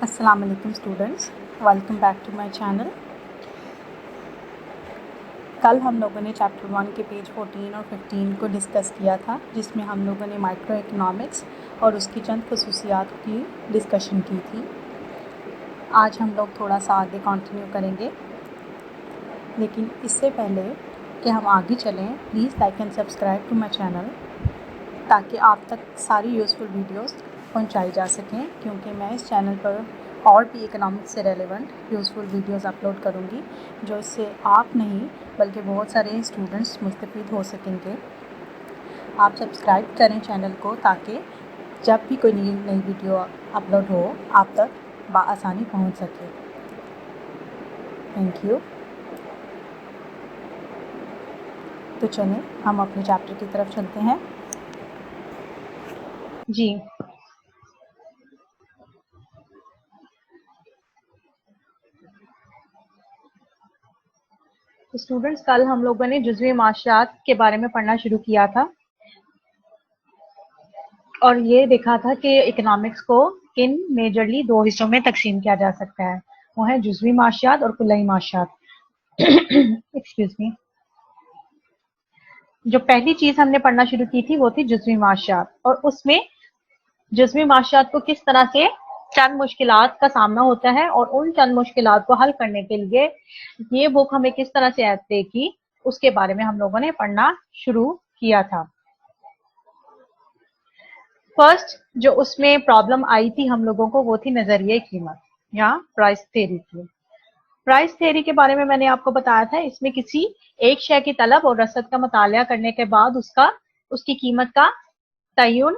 अस्सलाम वालेकुम students, welcome back to my channel. कल हम लोगों ने चैप्टर 1 के पेज 14 और 15 को डिस्कस किया था, जिसमें हम लोगों ने माइक्रो इकोनॉमिक्स और उसकी चंद खसूसियात की डिस्कशन की थी। आज हम लोग थोड़ा सा आगे कंटिन्यू करेंगे, लेकिन इससे पहले कि हम आगे चलें, please like and subscribe to my channel ताकि आप तक सारी यूज़फुल वीडियोस पहुंचाई जा सकें, क्योंकि मैं इस चैनल पर और भी इकोनॉमिक्स से रेलेवेंट यूज़फुल वीडियोस अपलोड करूंगी, जो इससे आप नहीं बल्कि बहुत सारे स्टूडेंट्स मुस्तफ़ीद हो सकेंगे। आप सब्सक्राइब करें चैनल को ताकि जब भी कोई नई वीडियो अपलोड हो आप तक बआसानी पहुंच सके। Thank you. तो चलें हम अपने चैप्टर की तरफ चलते हैं जी। तो स्टूडेंट्स, कल हम लोगों ने जुज़वी माशियात के बारे में पढ़ना शुरू किया था और ये देखा था कि इकोनॉमिक्स को किन मेजरली दो हिस्सों में तकसीम किया जा सकता है। वो है जुज़वी माशियात और कुल्लई माशियात। Excuse me. जो पहली चीज हमने पढ़ना शुरू की थी वो थी जुज़वी माशियात, और उसमें जुज़वी माशियात को किस तरह से चंद मुश्किलात का सामना होता है और उन चंद मुश्किलात को हल करने के लिए ये बुक हमें किस तरह से देगी, उसके बारे में हम लोगों ने पढ़ना शुरू किया था। फर्स्ट जो उसमें प्रॉब्लम आई थी हम लोगों को, वो थी नजरिए कीमत या प्राइस थ्योरी की। प्राइस थ्योरी के बारे में मैंने आपको बताया था, इसमें किसी एक शय की तलब और रसद का मुतालिया करने के बाद उसकी कीमत का तयन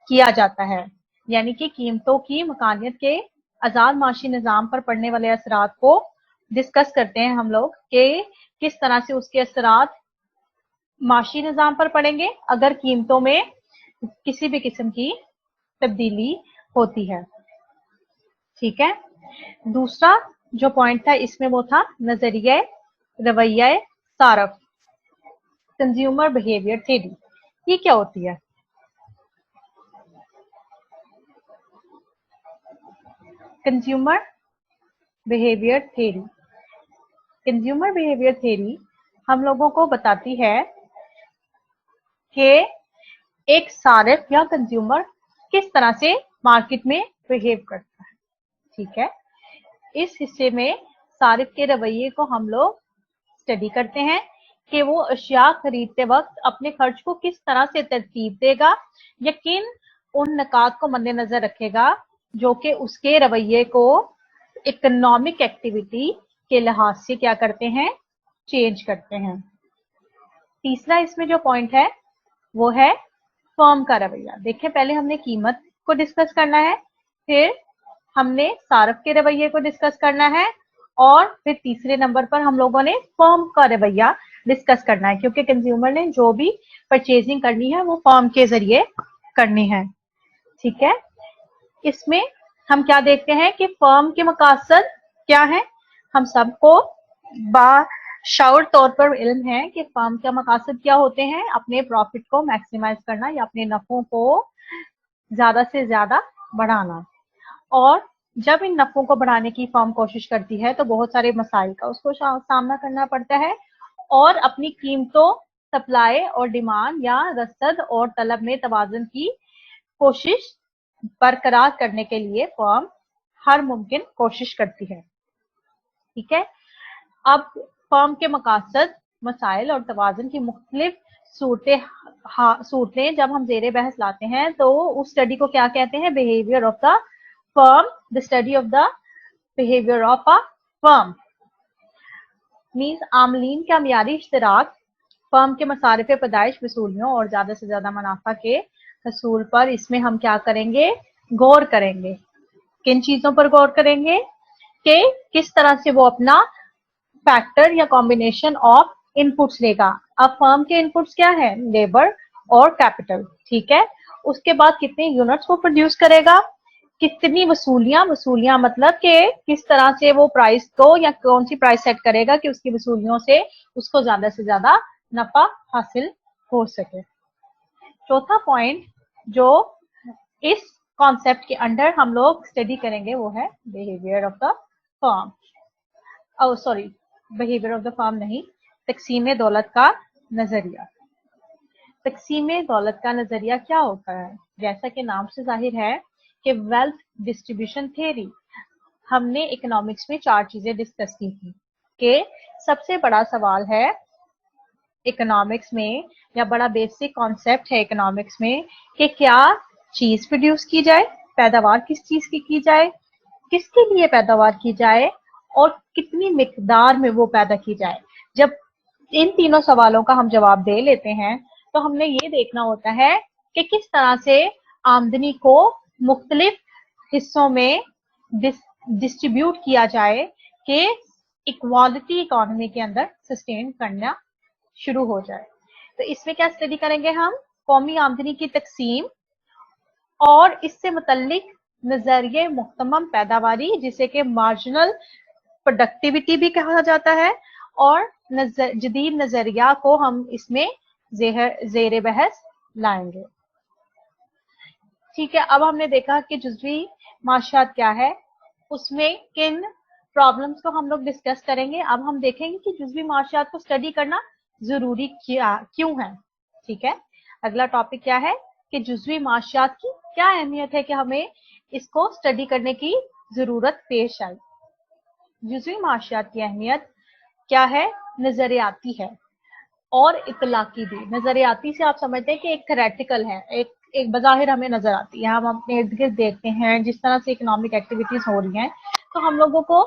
किया जाता है, यानी कि कीमतों की मकानियत के आजाद माशी निज़ाम पर पड़ने वाले असरात को डिस्कस करते हैं हम लोग कि किस तरह से उसके असरात माशी निज़ाम पर पड़ेंगे अगर कीमतों में किसी भी किस्म की तब्दीली होती है। ठीक है। दूसरा जो पॉइंट था इसमें वो था नजरिया रवैया सारफ, कंज्यूमर बिहेवियर थ्योरी। ये क्या होती है? Consumer behaviour theory. Consumer behaviour theory हम लोगों को बताती है कि एक सारिफ या कंज्यूमर किस तरह से मार्केट में बिहेव करता है। ठीक है। इस हिस्से में सारिफ के रवैये को हम लोग स्टडी करते हैं कि वो अशिया खरीदते वक्त अपने खर्च को किस तरह से तरतीब देगा, यकीन उन नकात को मद्देनजर रखेगा जो कि उसके रवैये को इकोनॉमिक एक्टिविटी के लिहाज से क्या करते हैं, चेंज करते हैं। तीसरा इसमें जो पॉइंट है वो है फर्म का रवैया। देखिए, पहले हमने कीमत को डिस्कस करना है, फिर हमने सारफ के रवैये को डिस्कस करना है, और फिर तीसरे नंबर पर हम लोगों ने फर्म का रवैया डिस्कस करना है, क्योंकि कंज्यूमर ने जो भी परचेजिंग करनी है वो फर्म के जरिए करनी है। ठीक है। इसमें हम क्या देखते हैं कि फर्म के मकासद क्या है। हम सबको बाशऊर तौर पर इल्म है कि फर्म का मकासद क्या होते हैं, अपने प्रॉफिट को मैक्सिमाइज करना या अपने नफों को ज्यादा से ज्यादा बढ़ाना। और जब इन नफों को बढ़ाने की फर्म कोशिश करती है तो बहुत सारे मसाइल का उसको सामना करना पड़ता है, और अपनी कीमतों, सप्लाई और डिमांड या रसद और तलब में तवाज़ुन की कोशिश बरकरार करने के लिए फर्म हर मुमकिन कोशिश करती है। ठीक है। अब फर्म के मकासद, मसाइल और तवाज़ुन की मुख्तलिफ सूरतें जब हम जेरे बहस लाते हैं तो उस स्टडी को क्या कहते हैं, behaviour of the firm. The study of the behaviour of a firm means आमलीन का मियारी इश्तराक फर्म के मसारिफ पैदाइश, वसूलियों और ज्यादा से ज्यादा मुनाफा के हसूल पर। इसमें हम क्या करेंगे, गौर करेंगे। किन चीजों पर गौर करेंगे कि किस तरह से वो अपना फैक्टर या कॉम्बिनेशन ऑफ इनपुट्स लेगा। अब फर्म के इनपुट्स क्या है, लेबर और कैपिटल। ठीक है। उसके बाद कितने यूनिट्स को प्रोड्यूस करेगा, कितनी वसूलियां मतलब कि किस तरह से वो प्राइस को या कौन सी प्राइस सेट करेगा कि उसकी वसूलियों से उसको ज्यादा से ज्यादा नफा हासिल हो सके। चौथा पॉइंट जो इस कॉन्सेप्ट के अंडर हम लोग स्टडी करेंगे वो है behaviour of the firm, sorry behaviour of the firm नहीं, तकसीम दौलत का नजरिया। तकसीम दौलत का नजरिया क्या होता है? जैसा कि नाम से जाहिर है कि वेल्थ डिस्ट्रीब्यूशन थ्योरी, हमने इकोनॉमिक्स में 4 चीजें डिस्कस की थी कि सबसे बड़ा सवाल है इकोनॉमिक्स में, या बड़ा बेसिक कॉन्सेप्ट है इकोनॉमिक्स में, कि क्या चीज प्रोड्यूस की जाए, पैदावार किस चीज की जाए, किसके लिए पैदावार की जाए और कितनी मिकदार में वो पैदा की जाए। जब इन तीनों सवालों का हम जवाब दे लेते हैं तो हमने ये देखना होता है कि किस तरह से आमदनी को मुख्तलिफ हिस्सों में डिस्ट्रीब्यूट किया जाए कि इक्वालिटी इकोनॉमी के अंदर सस्टेन करना शुरू हो जाए। तो इसमें क्या स्टडी करेंगे हम? कौमी आमदनी की तकसीम और इससे मुतल्लिक नजरिए मुहतमम पैदावारी, जिसे कि मार्जिनल प्रोडक्टिविटी भी कहा जाता है, और जदीद नजरिया को हम इसमें जेर बहस लाएंगे। ठीक है, अब हमने देखा कि जुज़वी माशियात क्या है, उसमें किन प्रॉब्लम्स को हम लोग डिस्कस करेंगे। अब हम देखेंगे कि जुज़वी माशियात को स्टडी करना जरूरी क्यों है। ठीक है, अगला टॉपिक क्या है कि जुज़वी माशियात की क्या अहमियत है कि हमें इसको स्टडी करने की जरूरत पेश आई। जुज़वी माशियात की अहमियत क्या है? नजरियाती है और इतलाकी भी। नजरियाती से आप समझते हैं कि एक थेरेटिकल है, एक बज़ाहिर हमें नजर आती है, हम अपने इर्द गिर्द देखते हैं जिस तरह से इकोनॉमिक एक्टिविटीज हो रही हैं, तो हम लोगों को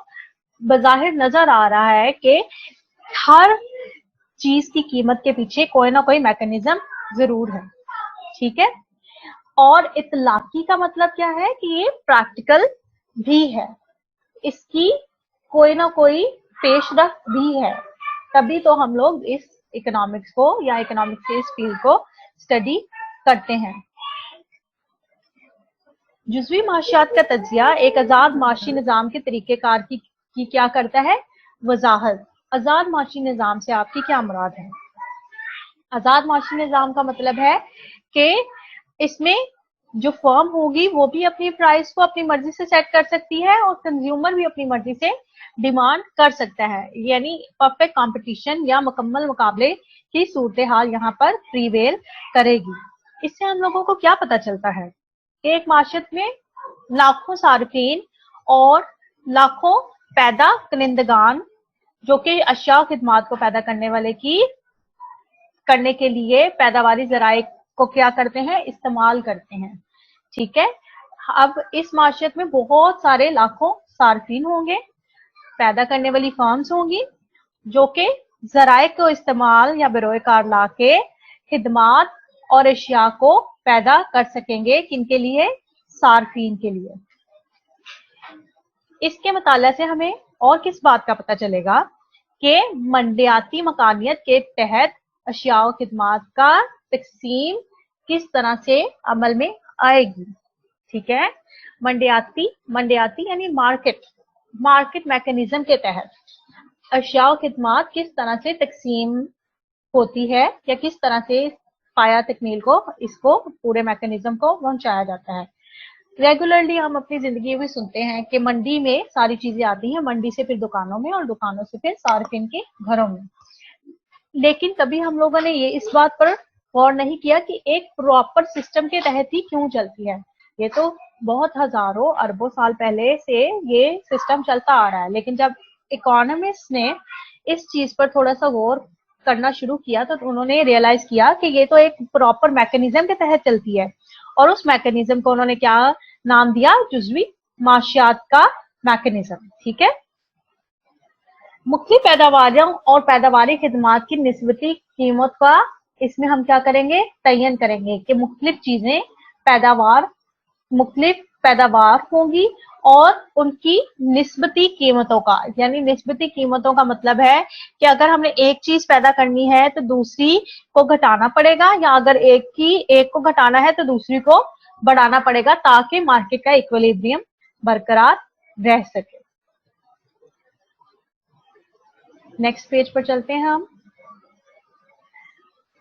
बज़ाहिर नजर आ रहा है कि हर चीज की कीमत के पीछे कोई ना कोई मैकेनिज्म जरूर है। ठीक है, और इतलाकी का मतलब क्या है कि ये प्रैक्टिकल भी है, इसकी कोई ना कोई पेशरफ्त भी है, तभी तो हम लोग इस इकोनॉमिक्स को या इकोनॉमिक्स के इस फील्ड को स्टडी करते हैं। जुज़वी माशियात का तज्जिया एक आजाद माशी निज़ाम के तरीक़ेकार की क्या करता है? वजाहत। आजाद माशी निज़ाम से आपकी क्या मुराद है? आजाद माशी निज़ाम का मतलब है कि इसमें जो फर्म होगी वो भी अपनी प्राइस को अपनी मर्जी से सेट कर सकती है और कंज्यूमर भी अपनी मर्जी से डिमांड कर सकता है, यानी परफेक्ट कंपटीशन या मुकम्मल मुकाबले की सूरत हाल यहाँ पर प्रीवेल करेगी। इससे हम लोगों को क्या पता चलता है कि एक माशियत में लाखों सार्फिन और लाखों पैदा कनिंदगान जो कि अशिया खिदमात को पैदा करने के लिए पैदावारी जराए को क्या करते हैं? इस्तेमाल करते हैं। ठीक है, अब इस माशियत में बहुत सारे लाखों सार्फिन होंगे, पैदा करने वाली फर्म्स होंगी जो कि जराए को इस्तेमाल या बरोकार ला के खिदमात और अशिया को पैदा कर सकेंगे। किनके लिए? सार्फिन के लिए। इसके मुताला से हमें और किस बात का पता चलेगा कि मंडियाती मकानियत के तहत अशिया और खिदमात का तकसीम किस तरह से अमल में आएगी। ठीक है, मंडियाती यानी मार्केट मैकेनिज्म के तहत अशिया और खिदमात किस तरह से तकसीम होती है या किस तरह से पाया तकमील को इसको पूरे मैकेनिज्म को पहुंचाया जाता है। रेगुलरली हम अपनी जिंदगी में सुनते हैं कि मंडी में सारी चीजें आती हैं, मंडी से फिर दुकानों में और दुकानों से फिर सार्फिन के घरों में, लेकिन कभी हम लोगों ने ये इस बात पर गौर नहीं किया कि एक प्रॉपर सिस्टम के तहत ही क्यों चलती है। ये तो बहुत हजारों अरबों साल पहले से ये सिस्टम चलता आ रहा है, लेकिन जब इकोनॉमिस्ट ने इस चीज पर थोड़ा सा गौर करना शुरू किया तो उन्होंने रियलाइज किया कि ये तो एक प्रॉपर मैकेनिज्म के तहत चलती है, और उस मैकेनिज्म को उन्होंने क्या नाम दिया? जुज़वी माशियात का मैकेनिज्म। ठीक है, मुख्तलिफ पैदावारों और पैदावारी खिदमात की निस्बती कीमत का इसमें हम क्या करेंगे? तयन करेंगे कि मुख्तलिफ चीजें मुख्तलिफ पैदावार होंगी और उनकी निस्बती कीमतों का, यानी निस्बती कीमतों का मतलब है कि अगर हमने एक चीज पैदा करनी है तो दूसरी को घटाना पड़ेगा, या अगर एक को घटाना है तो दूसरी को बढ़ाना पड़ेगा, ताकि मार्केट का इक्विलिब्रियम बरकरार रह सके। नेक्स्ट पेज पर चलते हैं हम।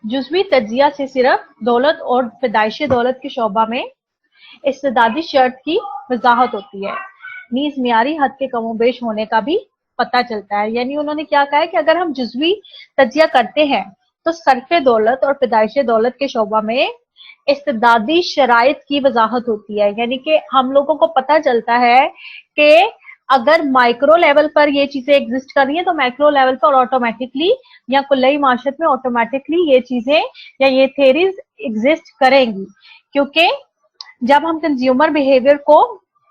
जुज़वी तज्जिया से सिर्फ दौलत और पैदाइशी दौलत के शोबा में इस्तेदादी शर्त की वजाहत होती है, नीज मियारी हद के कमोबेश होने का भी पता चलता है। यानी उन्होंने क्या कहा है कि अगर हम जुजवी तजिया करते हैं तो सरफे दौलत और पैदाइश दौलत के शोबा में इस्तेदादी शराइत की वजाहत होती है। यानी कि हम लोगों को पता चलता है कि अगर माइक्रो लेवल पर ये चीजें एग्जिस्ट कर रही हैं तो मैक्रो लेवल पर ऑटोमेटिकली या कुल्लई माशरत में ऑटोमेटिकली ये चीजें या ये थेरीज एग्जिस्ट करेंगी। क्योंकि जब हम कंज्यूमर बिहेवियर को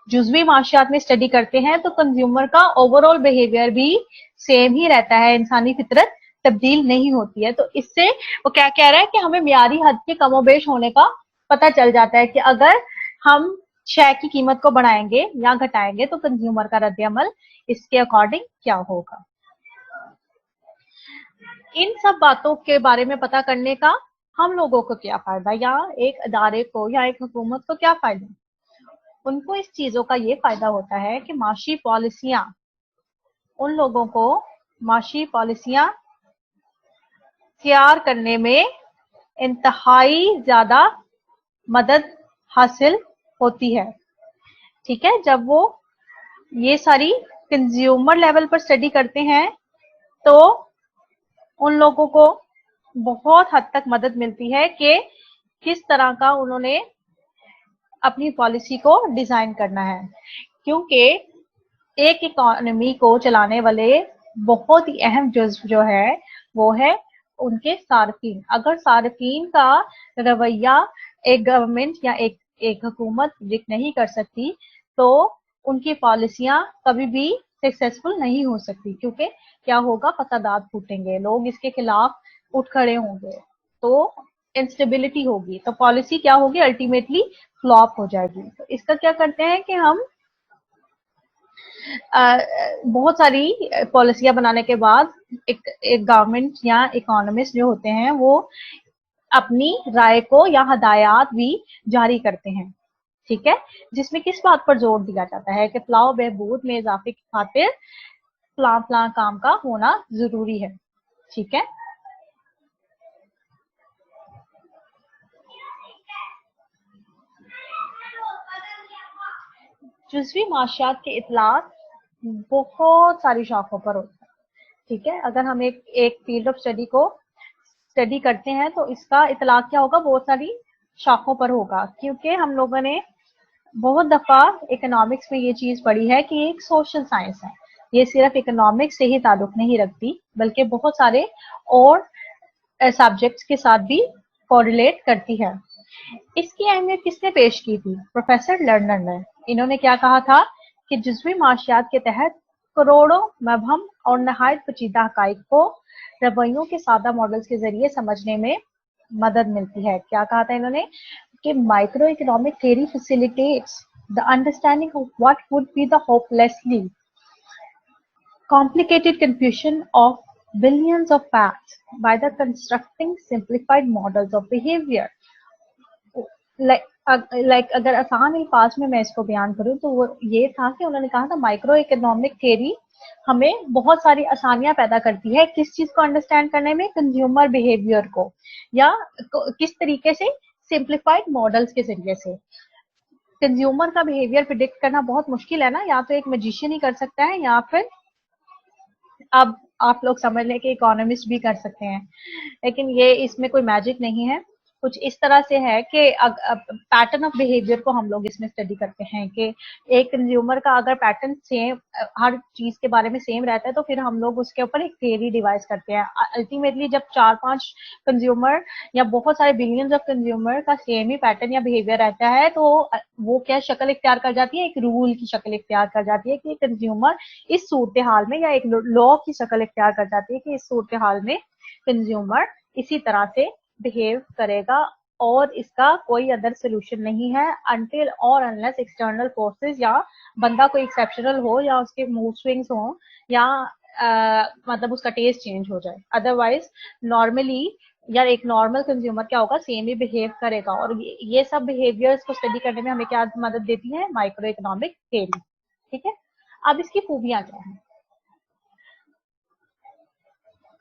जुजवी माशियात में स्टडी करते हैं तो कंज्यूमर का ओवरऑल बिहेवियर भी सेम ही रहता है, इंसानी फितरत तब्दील नहीं होती है। तो इससे वो क्या कह रहा है कि हमें मियारी हद के कमोबेश होने का पता चल जाता है कि अगर हम शय की कीमत को बढ़ाएंगे या घटाएंगे तो कंज्यूमर का रद्द अमल इसके अकॉर्डिंग क्या होगा। इन सब बातों के बारे में पता करने का हम लोगों को क्या फायदा, या एक अदारे को या एक हुकूमत को क्या फायदा? उनको इस चीजों का ये फायदा होता है कि माशी पॉलिसियां उन लोगों को माशी पॉलिसियां तैयार करने में इंतहाई ज्यादा मदद हासिल होती है। ठीक है, जब वो ये सारी कंज्यूमर लेवल पर स्टडी करते हैं तो उन लोगों को बहुत हद तक मदद मिलती है कि किस तरह का उन्होंने अपनी पॉलिसी को डिजाइन करना है। क्योंकि एक इकोनॉमी को चलाने वाले बहुत ही अहम जुज्व जो है वो है उनके सार्फिन। अगर सार्फिन का रवैया एक गवर्नमेंट या एक हुकूमत प्रिडिक्ट नहीं कर सकती तो उनकी पॉलिसियां कभी भी सक्सेसफुल नहीं हो सकती। क्योंकि क्या होगा, फसादात फूटेंगे, लोग इसके खिलाफ उठ खड़े होंगे, तो इंस्टेबिलिटी होगी, तो पॉलिसी क्या होगी, अल्टीमेटली फ्लॉप हो जाएगी। तो इसका क्या करते हैं कि हम बहुत सारी पॉलिसियां बनाने के बाद एक गवर्नमेंट या इकोनॉमिस्ट जो होते हैं वो अपनी राय को या हदायत भी जारी करते हैं। ठीक है, जिसमें किस बात पर जोर दिया जाता है कि फलाह बहबूद में इजाफे की खातिर फलां फलां काम का होना जरूरी है। ठीक है, जुज़वी माशियात के इतलाक बहुत सारी शाखों पर होता है। ठीक है, अगर हम एक फील्ड ऑफ स्टडी को स्टडी करते हैं तो इसका इतलाक क्या होगा, बहुत सारी शाखों पर होगा। क्योंकि हम लोगों ने बहुत दफा इकोनॉमिक्स में ये चीज पढ़ी है कि एक सोशल साइंस है, ये सिर्फ इकोनॉमिक्स से ही ताल्लुक नहीं रखती बल्कि बहुत सारे और सब्जेक्ट्स के साथ भी कोरिलेट करती है। इसकी अहमियत किसने पेश की थी? प्रोफेसर लर्नर ने। इन्होंने क्या कहा था कि जुज़वी माशियात के तहत करोड़ों मबहम और नहायत पेचीदा हकाइक को रवैयों के सादा मॉडल्स के जरिए समझने में मदद मिलती है। क्या कहा था इन्होंने कि micro economic theory facilitates the understanding of what would be the hopelessly complicated confusion of billions of facts by the constructing simplified models of behavior. Like अगर आसान अल्फाज में मैं इसको बयान करूं तो वो ये था कि उन्होंने कहा था माइक्रो इकोनॉमिक थ्योरी हमें बहुत सारी आसानियां पैदा करती है किस चीज को अंडरस्टैंड करने में, कंज्यूमर बिहेवियर को, या किस तरीके से, सिंप्लीफाइड मॉडल्स के जरिए से। कंज्यूमर का बिहेवियर प्रिडिक्ट करना बहुत मुश्किल है ना, या तो एक मैजिशियन ही कर सकता है या फिर अब आप लोग समझ लें कि इकोनॉमिस्ट भी कर सकते हैं। लेकिन ये इसमें कोई मैजिक नहीं है, कुछ इस तरह से है कि पैटर्न ऑफ बिहेवियर को हम लोग इसमें स्टडी करते हैं कि एक कंज्यूमर का अगर पैटर्न सेम हर चीज के बारे में सेम रहता है तो फिर हम लोग उसके ऊपर एक थ्योरी डिवाइस करते हैं। अल्टीमेटली जब 4-5 कंज्यूमर या बहुत सारे बिलियंस ऑफ कंज्यूमर का सेम ही पैटर्न या बिहेवियर रहता है तो वो क्या शक्ल इख्तियार कर जाती है, एक रूल की शक्ल इख्तियार कर जाती है कि कंज्यूमर इस सूरत हाल में, या एक लॉ की शक्ल इख्तियार कर जाती है कि इस सूरत हाल में कंज्यूमर इसी तरह से बिहेव करेगा और इसका कोई अदर सोल्यूशन नहीं है अनटिल और अनलेस एक्सटर्नल फोर्सेस या बंदा कोई एक्सेप्शनल हो या उसके मूड स्विंग्स हो या मतलब उसका टेस्ट चेंज हो जाए। अदरवाइज नॉर्मली या एक नॉर्मल कंज्यूमर क्या होगा, सेम ही बिहेव करेगा। और ये सब बिहेवियर्स को स्टडी करने में हमें क्या मदद देती है, माइक्रो इकोनॉमिक थ्योरी। ठीक है, अब इसकी खूबियां क्या है,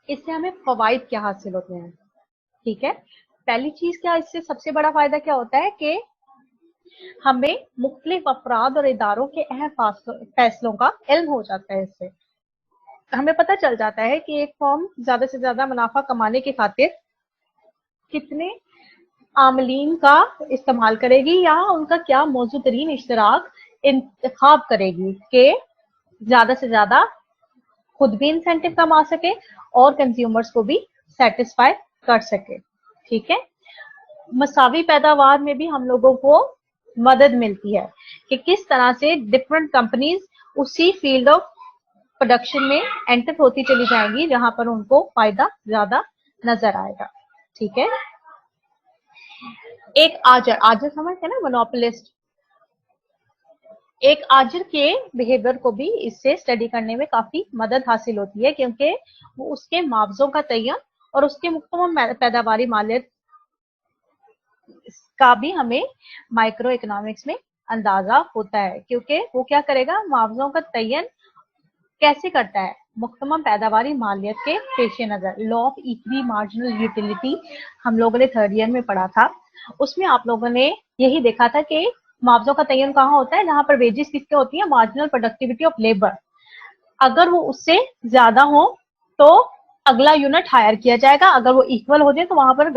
इससे हमें फवाइद क्या हासिल होते हैं। ठीक है, पहली चीज क्या, इससे सबसे बड़ा फायदा क्या होता है कि हमें मुख्तलिफ अफराद और इदारों के अहम फैसलों का इल्म हो जाता है। इससे हमें पता चल जाता है कि एक फर्म ज्यादा से ज्यादा मुनाफा कमाने की खातिर कितने आमलीन का इस्तेमाल करेगी या उनका क्या मौजूद तरीन इश्तराक इंतखाब करेगी कि ज्यादा से ज्यादा खुद भी इंसेंटिव कमा सके और कंज्यूमर्स को भी सेटिस्फाई कर सके। ठीक है, मसावी पैदावार में भी हम लोगों को मदद मिलती है कि किस तरह से डिफरेंट कंपनीज उसी फील्ड ऑफ प्रोडक्शन में एंटर होती चली जाएंगी जहां पर उनको फायदा ज्यादा नजर आएगा। ठीक है, एक आजर आजर समझते हैं ना, मोनोपोलिस्ट, एक आजर के बिहेवियर को भी इससे स्टडी करने में काफी मदद हासिल होती है, क्योंकि वो उसके मुआवजों का तयन और उसके मुकम्मल पैदावारी मालियत का भी हमें माइक्रो इकोनॉमिक्स में अंदाजा होता है। क्योंकि वो क्या करेगा, मुआवजों का तयन कैसे करता है, मुकम्मल पैदावारी मालियत के पेश नजर। Law of equi marginal utility हम लोगों ने थर्ड ईयर में पढ़ा था, उसमें आप लोगों ने यही देखा था कि मुआवजों का तयन कहाँ होता है, जहां पर वेजेस किसके होती है, मार्जिनल प्रोडक्टिविटी ऑफ लेबर। अगर वो उससे ज्यादा हो तो अगला यूनिट हायर किया जाएगा, अगर वो इक्वल हो जाए तो वहां पर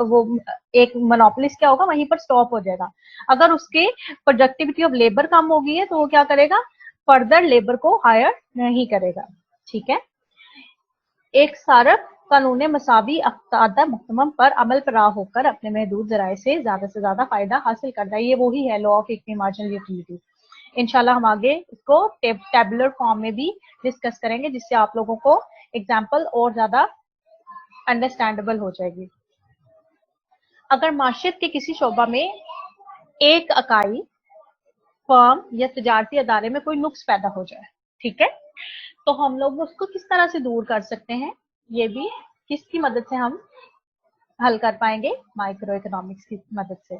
वो एक मोनोपोलिस्ट क्या होगा, वहीं पर स्टॉप हो जाएगा। अगर उसके प्रोडक्टिविटी ऑफ लेबर कम हो गई है तो वो क्या करेगा, फर्दर लेबर को हायर नहीं करेगा। ठीक है, एक सारक कानून मसावी अफ्तादा मुहतमम पर अमल परा होकर अपने महदूद जराए से ज्यादा फायदा हासिल करता है। ये वही है law of equi marginal utility. इंशाल्लाह हम आगे इसको टेबुलर फॉर्म में भी डिस्कस करेंगे, जिससे आप लोगों को एग्जाम्पल और ज्यादा अंडरस्टैंडेबल हो जाएगी। अगर माशियत के किसी शोबा में एक इकाई, फर्म या तजारती अदारे में कोई नुक्स पैदा हो जाए, ठीक है, तो हम लोग उसको किस तरह से दूर कर सकते हैं, ये भी किसकी मदद से हम हल कर पाएंगे, माइक्रो इकोनॉमिक्स की मदद से।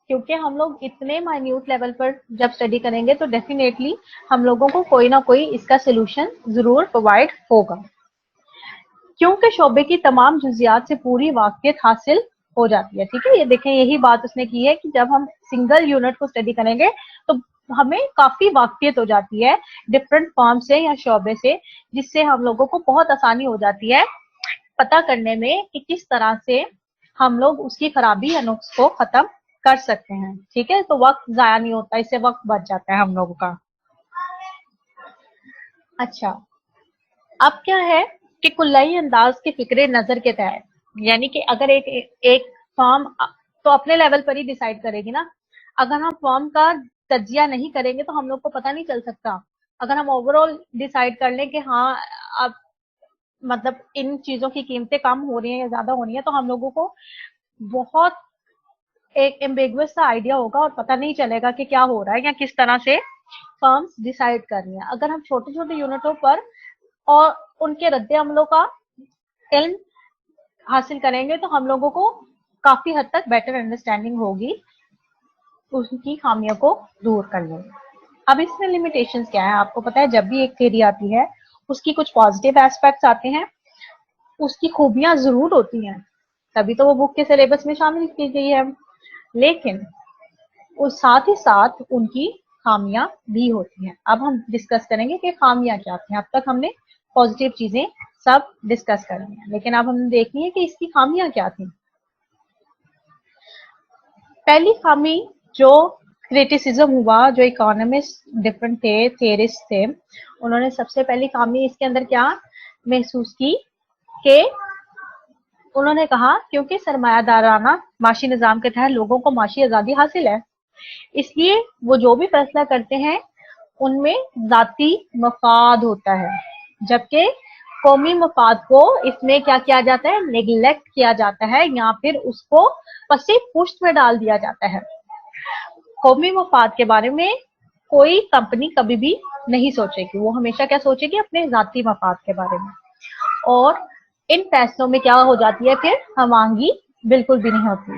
क्योंकि हम लोग इतने माइन्यूट लेवल पर जब स्टडी करेंगे तो डेफिनेटली हम लोगों को कोई ना कोई इसका सोल्यूशन जरूर प्रोवाइड होगा, क्योंकि शोबे की तमाम जुजियात से पूरी वाकियत हासिल हो जाती है। ठीक है, ये देखें, यही बात उसने की है कि जब हम सिंगल यूनिट को स्टडी करेंगे तो हमें काफी वाकियत हो जाती है डिफरेंट फॉर्म से या शोबे से, जिससे हम लोगों को बहुत आसानी हो जाती है पता करने में कि किस तरह से हम लोग उसकी खराबी या नुक्स को खत्म कर सकते हैं। ठीक है, तो वक्त जाया नहीं होता, इससे वक्त बच जाता है हम लोगों का। अच्छा, अब क्या है कि कुल्लाई अंदाज के फिक्रे नजर के तहत, यानी कि अगर एक फॉर्म तो अपने लेवल पर ही डिसाइड करेगी ना, अगर हम फॉर्म का तजिया नहीं करेंगे तो हम लोग को पता नहीं चल सकता। अगर हम ओवरऑल डिसाइड कर लें कि हाँ अब मतलब इन चीजों की कीमतें कम हो रही हैं या ज्यादा हो रही हैं, तो हम लोगों को बहुत एक एम्बिगुअस सा आइडिया होगा और पता नहीं चलेगा कि क्या हो रहा है या किस तरह से फर्म्स डिसाइड कर रही हैं। अगर हम छोटे छोटे यूनिटों पर और उनके रद्द अमलों का इल्म हासिल करेंगे तो हम लोगों को काफी हद तक बेटर अंडरस्टैंडिंग होगी उनकी खामियों को दूर करने में। अब इसमें लिमिटेशंस क्या है, आपको पता है जब भी एक थ्योरी आती है उसकी कुछ पॉजिटिव एस्पेक्ट्स आते हैं, उसकी खूबियां जरूर होती हैं, तभी तो वो बुक के सिलेबस में शामिल की गई है, लेकिन उस साथ ही साथ उनकी खामियां भी होती हैं। अब हम डिस्कस करेंगे कि खामियां क्या थी। अब तक हमने पॉजिटिव चीजें सब डिस्कस कर ली हैं, लेकिन अब हम देखनी है कि इसकी खामियां क्या थी। पहली खामी जो क्रिटिसिज्म हुआ, जो इकोनॉमिस्ट डिफरेंट थे, थियरिस्ट थे, उन्होंने सबसे पहली खामी इसके अंदर क्या महसूस की कि उन्होंने कहा क्योंकि सरमायादाराना माशी निजाम के तहत लोगों को माशी आजादी हासिल है, इसलिए वो जो भी फैसला करते हैं उनमें जाती मफाद होता है, जबकि कौमी मफाद को इसमें क्या किया जाता है, नेग्लेक्ट किया जाता है या फिर उसको पसे पुष्ट में डाल दिया जाता है। कौमी मफाद के बारे में कोई कंपनी कभी भी नहीं सोचेगी, वो हमेशा क्या सोचेगी, अपने जाती मफाद के बारे में। और इन फैसलों में क्या हो जाती है, फिर हमआहंगी बिल्कुल भी नहीं होती।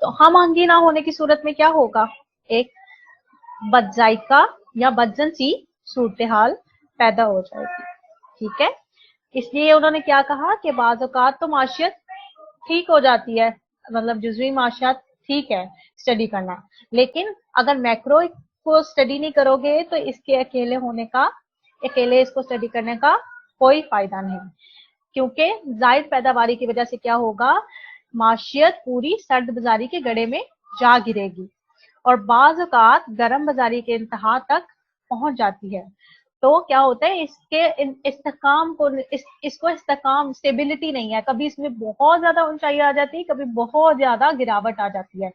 तो हमआहंगी ना होने की सूरत में क्या होगा, एक बदजायका या बदजन सी सूरत हाल पैदा हो जाएगी। ठीक है, इसलिए उन्होंने क्या कहा कि बाज़ औक़ात तो माशियत ठीक हो जाती है, मतलब जुज़वी माशियत ठीक है स्टडी करना, लेकिन अगर मैक्रो को स्टडी नहीं करोगे तो इसके अकेले इसको स्टडी करने का कोई फायदा नहीं, क्योंकि जायद पैदावारी की वजह से क्या होगा, माशियत पूरी सर्द बाजारी के गड़े में जा गिरेगी और बाज़ औक़ात गर्म बाजारी के इंतहा तक पहुंच जाती है। तो क्या होता है, इसको इस्तेकाम स्टेबिलिटी नहीं है, कभी इसमें बहुत ज्यादा ऊंचाई आ जाती है, कभी बहुत ज्यादा गिरावट आ जाती है।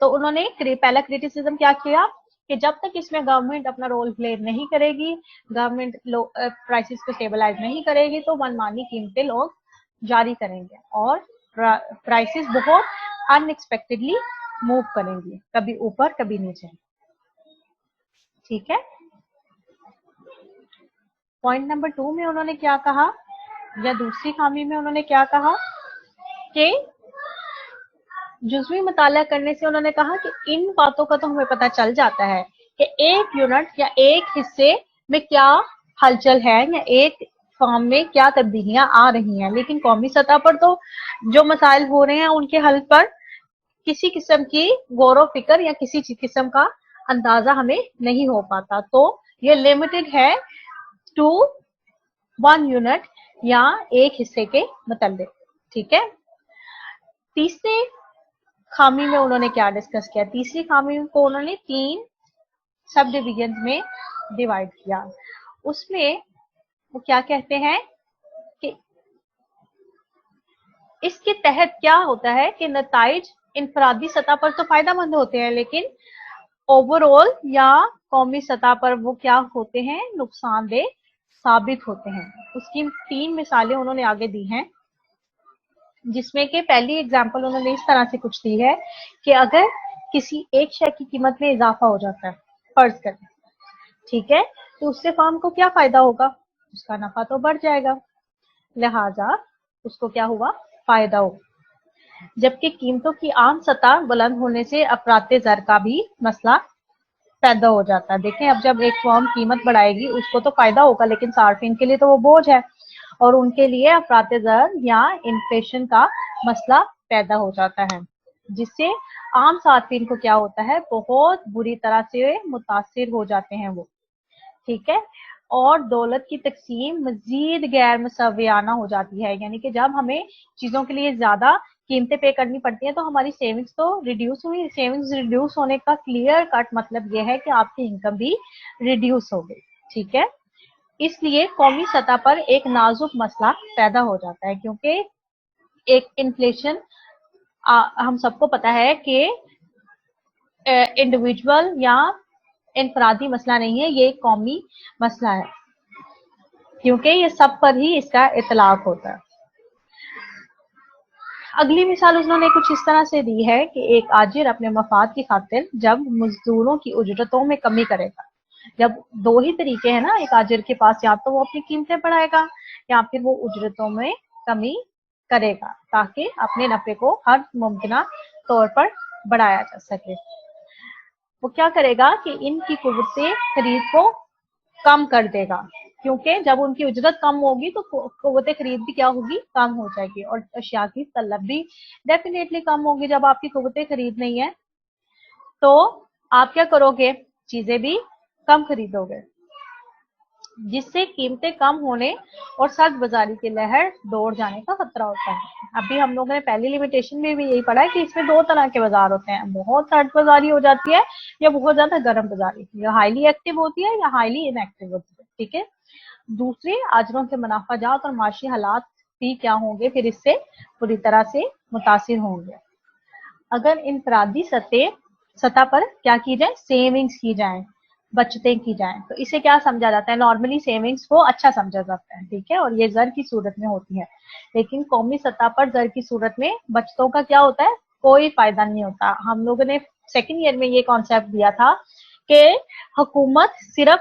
तो उन्होंने पहला क्रिटिसिज्म क्या किया कि जब तक इसमें गवर्नमेंट अपना रोल प्ले नहीं करेगी, गवर्नमेंट प्राइसेस को स्टेबलाइज नहीं करेगी, तो मनमानी कीमतें लोग जारी करेंगे और प्राइसेस बहुत अनएक्सपेक्टेडली मूव करेंगी, कभी ऊपर कभी नीचे। ठीक है, पॉइंट नंबर 2 में उन्होंने क्या कहा, या दूसरी खामी में उन्होंने क्या कहा कि जुज़वी मुताला करने से उन्होंने कहा कि इन बातों का तो हमें पता चल जाता है कि एक यूनिट या एक हिस्से में क्या हलचल है या एक फॉर्म में क्या तब्दीलियां आ रही हैं, लेकिन कौमी सतह पर तो जो मसाइल हो रहे हैं उनके हल पर किसी किस्म की गौर फिक्र या किसी किस्म का अंदाजा हमें नहीं हो पाता। तो ये लिमिटेड है टू 1 यूनिट या एक हिस्से के मुतालिक। ठीक है, तीसरे खामी में उन्होंने क्या डिस्कस किया, तीसरी खामी को उन्होंने 3 सब डिवीजन में डिवाइड किया। उसमें वो क्या कहते हैं कि इसके तहत क्या होता है कि नताइज इनफरादी सतह पर तो फायदा मंद होते हैं, लेकिन ओवरऑल या कौमी सतह पर वो क्या होते हैं, नुकसानदेह साबित होते हैं। उसकी 3 मिसालें उन्होंने आगे दी हैं, जिसमें कि पहली एग्जांपल उन्होंने इस तरह से कुछ दी है कि अगर किसी एक शय की कीमत में इजाफा हो जाता है, फर्ज करें, ठीक है, तो उससे फर्म को क्या फायदा होगा, उसका नफा तो बढ़ जाएगा, लिहाजा उसको क्या हुआ, फायदा हो। जबकि कीमतों की आम सतह बुलंद होने से अफराते ज़र का भी मसला पैदा हो जाता है। देखें, अब जब एक फर्म कीमत बढ़ाएगी उसको तो फायदा होगा, लेकिन सार्फिन के लिए तो वो बोझ है और उनके लिए अफराते ज़र या इन्फ्लेशन का मसला पैदा हो जाता है, जिससे आम सार्फिन को क्या होता है, बहुत बुरी तरह से मुतासिर हो जाते हैं वो। ठीक है, और दौलत की तकसीम मजीद गैर मुसव्वियाना हो जाती है, यानी कि जब हमें चीजों के लिए ज्यादा कीमतें पे करनी पड़ती हैं तो हमारी सेविंग्स तो रिड्यूस हुई। सेविंग्स रिड्यूस होने का क्लियर कट मतलब यह है कि आपकी इनकम भी रिड्यूस हो गई। ठीक है, इसलिए कौमी सतह पर एक नाजुक मसला पैदा हो जाता है, क्योंकि एक इन्फ्लेशन हम सबको पता है कि इंडिविजुअल या इनफरादी मसला नहीं है, ये एक कौमी मसला है, क्योंकि ये सब पर ही इसका इतलाक होता है। अगली मिसाल उन्होंने कुछ इस तरह से दी है कि एक आजिर अपने मफाद की खातिर जब मजदूरों की उजरतों में कमी करेगा, जब 2 ही तरीके हैं ना एक आजिर के पास, या तो वो अपनी कीमतें बढ़ाएगा या फिर वो उजरतों में कमी करेगा ताकि अपने नफे को हर मुमकिन तौर पर बढ़ाया जा सके। वो क्या करेगा कि इनकी कुव्वते खरीद को कम कर देगा, क्योंकि जब उनकी उजरत कम होगी तो कुव्वते खरीद भी क्या होगी, कम हो जाएगी और अशिया की तलब भी डेफिनेटली कम होगी। जब आपकी कुव्वते खरीद नहीं है तो आप क्या करोगे, चीजें भी कम खरीदोगे, जिससे कीमतें कम होने और सख्त बाजारी की लहर दौड़ जाने का खतरा होता है। अभी हम लोगों ने पहली लिमिटेशन में भी यही पढ़ा है कि इसमें 2 तरह के बाजार होते हैं, बहुत सख्त बाजारी हो जाती है या बहुत ज्यादा गर्म बाजारी, या हाईली एक्टिव होती है या हाईली इनएक्टिव होती है। ठीक है, दूसरे आजरों के मुनाफाजात और माशी हालात भी क्या होंगे, फिर इससे पूरी तरह से मुतासिर होंगे। अगर इनफरादी सतह पर क्या की जाए, सेविंग्स की जाए, बचतें की जाएं, तो इसे क्या समझा जाता है, नॉर्मली सेविंग्स को अच्छा समझा जाता है। ठीक है, और ये जर की सूरत में होती है, लेकिन कौमी सतह पर जर की सूरत में बचतों का क्या होता है, कोई फायदा नहीं होता। हम लोगों ने सेकेंड ईयर में ये कॉन्सेप्ट दिया था कि हुकूमत सिर्फ,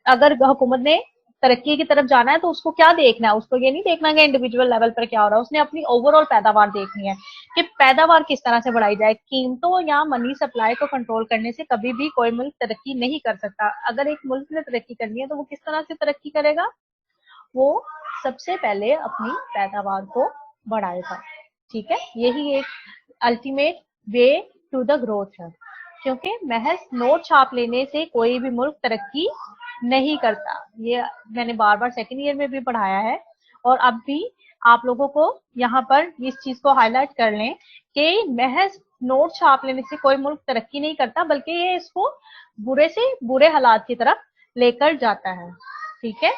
अगर हुकूमत ने तरक्की की तरफ जाना है तो उसको क्या देखना है, उसको ये नहीं देखना कि इंडिविजुअल लेवल पर क्या हो रहा है, उसने अपनी ओवरऑल पैदावार देखनी है कि पैदावार किस तरह से बढ़ाई जाए। कीमतों या मनी सप्लाई को कंट्रोल करने से कभी भी कोई मुल्क तरक्की नहीं कर सकता। अगर एक मुल्क ने तरक्की करनी है तो वो किस तरह से तरक्की करेगा, वो सबसे पहले अपनी पैदावार को बढ़ाएगा। ठीक है, यही एक ultimate way to the growth है, क्योंकि महज नोट छाप लेने से कोई भी मुल्क तरक्की नहीं करता। ये मैंने बार बार सेकेंड ईयर में भी पढ़ाया है, और अब भी आप लोगों को यहाँ पर इस चीज को हाईलाइट कर लें कि महज नोट छाप लेने से कोई मुल्क तरक्की नहीं करता, बल्कि ये इसको बुरे से बुरे हालात की तरफ लेकर जाता है। ठीक है।